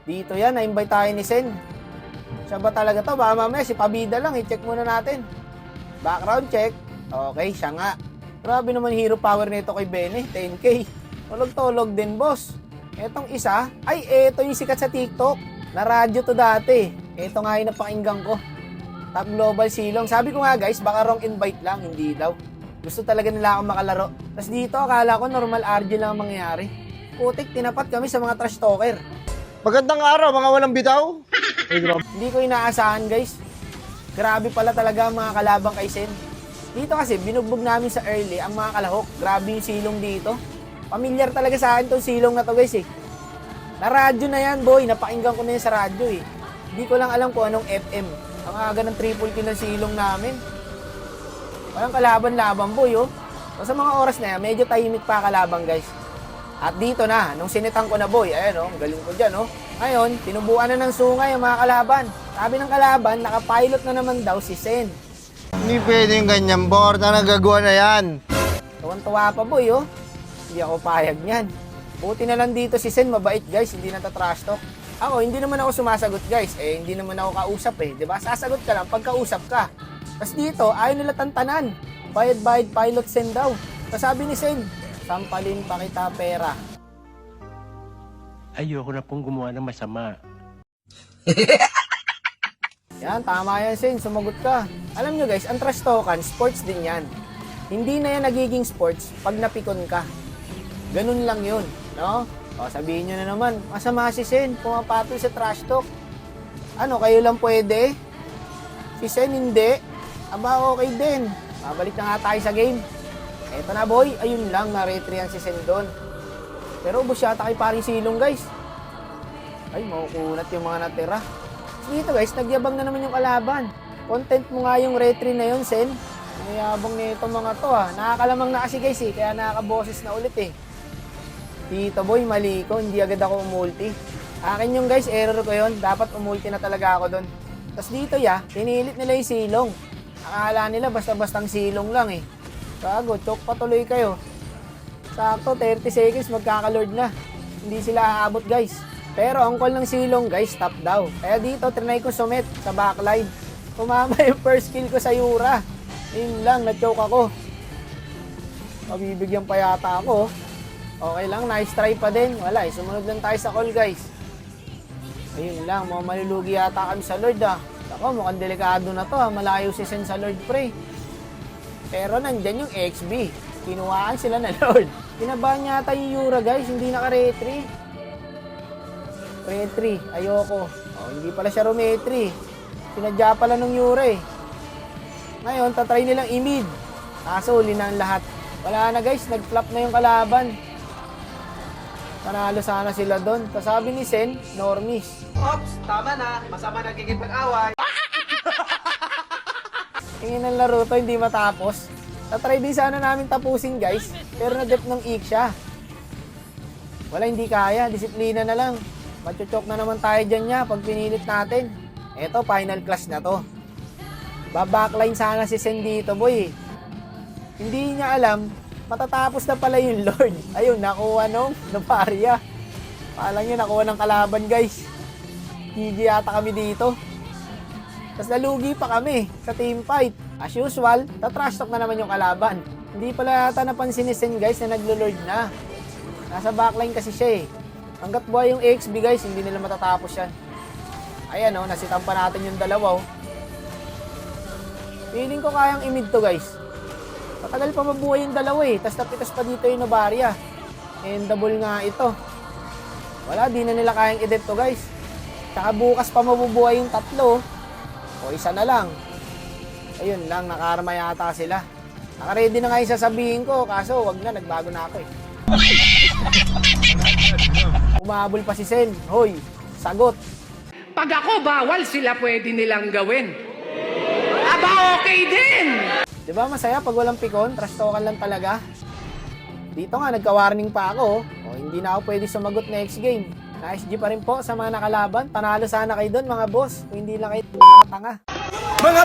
Dito yan, na-invite tayo ni Sen. Siya ba talaga to? Baka mamaya si Pabida lang, i-check muna natin. Background check. Okay, siya nga. Grabe naman hero power nito kay Bene, 10k. Tulog-tulog din, boss. Etong isa, ay eto yung sikat sa TikTok. Na radyo to dati. Eto nga yung napakinggan ko. Top Global Silong. Sabi ko nga guys, baka wrong invite lang, hindi daw. Gusto talaga nila akong makalaro. Tapos dito, akala ko normal RG lang ang mangyayari. Putik, tinapat kami sa mga trash talker. Magandang araw, mga walang bitaw. Hindi ko inaasahan guys. Grabe pala talaga ang mga kalabang kay Sen. Dito kasi, binugbog namin sa early ang mga kalahok. Grabe yung silong dito. Pamilyar talaga sa akin itong silong na to guys eh. Na radyo na yan boy, napakinggan ko na yan sa radyo eh. Hindi ko lang alam kung anong FM. Ang aga ng triple kill ng silong namin. Walang kalaban-laban boy oh. So, sa mga oras na yan, medyo tahimik pa kalabang guys. At dito na, nung sinitang ko na boy, ayan oh, galing ko dyan oh. Ngayon, tinubuan na ng sungay ang mga kalaban. Sabi ng kalaban, nakapilot na naman daw si Sen. Hindi pwedeng ganyan, Bor. Na nagagawa na yan. Tuwan-tuwa pa boy oh. Hindi ako payag niyan. Buti na lang dito si Sen, mabait guys, hindi natatrash talk. Ako, hindi naman ako sumasagot guys, eh hindi naman ako kausap eh, 'di ba? Sasagot ka lang pagkausap ka. Tapos dito, ayaw nila tantanan. Bayad-bayad pilot Sen daw. Tapos sabi ni Sen, sampalin pa kita pera. Ayoko na pong gumawa ng masama. Yan, tama yan Sen, sumagot ka. Alam nyo guys, ang trash talkan, sports din yan. Hindi na yan nagiging sports pag napikon ka. Ganun lang yun, no? O, sabihin nyo na naman, masama si Sen, pumapatol sa trash talk. Ano, kayo lang pwede? Si Sen hindi. Aba, okay din. Babalik na nga tayo sa game. Eto na boy, ayun lang, na-retrian si Sen doon. Pero ubos yata kay paring silong guys. Ay, makukunat yung mga natira. Dito guys, nagyabang na naman yung kalaban. Content mo nga yung retry na yun, Sen. Mayabang nito mga to ha. Nakakalamang na kasi guys eh, kaya nakakaboses na ulit eh. Dito boy, mali ko, hindi agad ako umulti. Akin yung guys, error ko yun. Dapat umulti na talaga ako doon. Tapos dito ya, pinilit nila yung silong. Akala nila basta-bastang silong lang eh. Bago, choke patuloy kayo. Sakto, 30 seconds, magkakalord na. Hindi sila aabot guys. Pero ang call ng silong guys, top daw. Kaya dito, trinay ko sumit sa backline. Tumama yung first kill ko sa Yura. Yun lang, na-choke ako. Mabibigyan pa yata ako. Okay lang, nice try pa din. Wala, sumunod lang tayo sa call guys. Ayun lang, mga malulugi yata kami sa Lord ah. Ako, mukhang delikado na to ha. Malayo si Sen sa Lord pre. Pero nandyan yung XB. Kinuhaan sila na Lord. Kinabahan yata yung Yura guys, hindi naka-retry. Retry, ayoko. Oh, hindi pala siya rumetry. Sinadya pala ng Yura eh. Ngayon, tatry nilang i-mid. Kaso, uli na ang lahat. Wala na guys, nag-flop na yung kalaban. Panalo sana sila doon. Tapos sabi ni Sen, normies. Ops, tama na. Masama nagiging pag-away. Tingin ng laro to, hindi matapos. Tatry din sana namin tapusin guys. Pero na-dep ng ik siya. Wala, hindi kaya. Disiplina na lang. Machuchok na naman tayo dyan niya pag pinilit natin. Eto, final class na to. Babackline sana si Sen dito, boy. Hindi niya alam, matatapos na pala yung Lord. Ayun, nakuha nung Novaria. Palang yun, nakuha ng kalaban, guys. GG yata kami dito. Tapos nalugi pa kami sa team fight. As usual, tatrash talk na naman yung kalaban. Hindi pala yata napansin ni Sen, guys, na naglo-Lord na. Nasa backline kasi siya eh. Hanggat buhay yung XB, guys, hindi nila matatapos yan. Ayan, oh, nasitan pa natin yung dalawa, oh. Feeling ko kayang i-mid to guys. Matagal pa mabuhay yung dalawa eh. Tapos napitas pa dito yung Novaria. And double nga ito. Wala, di na nila kayang i-death to guys. Tsaka bukas pa mabubuhay yung tatlo. O isa na lang. Ayun lang, nakarma yata sila. Nakaready na nga yung sasabihin ko. Kaso wag na, nagbago na ako eh. Umahabol pa si Sen. Hoy, sagot. Pag ako bawal, sila pwede nilang gawin. Aba, okay din! Diba masaya pag walang pikon? Trash talkan lang talaga. Dito nga, nagka-warning pa ako. O, hindi na ako pwede sumagot next game. Na-SG pa rin po sa mga nakalaban. Panalo sana kayo doon mga boss. Kung hindi lang kayo tanga. Mga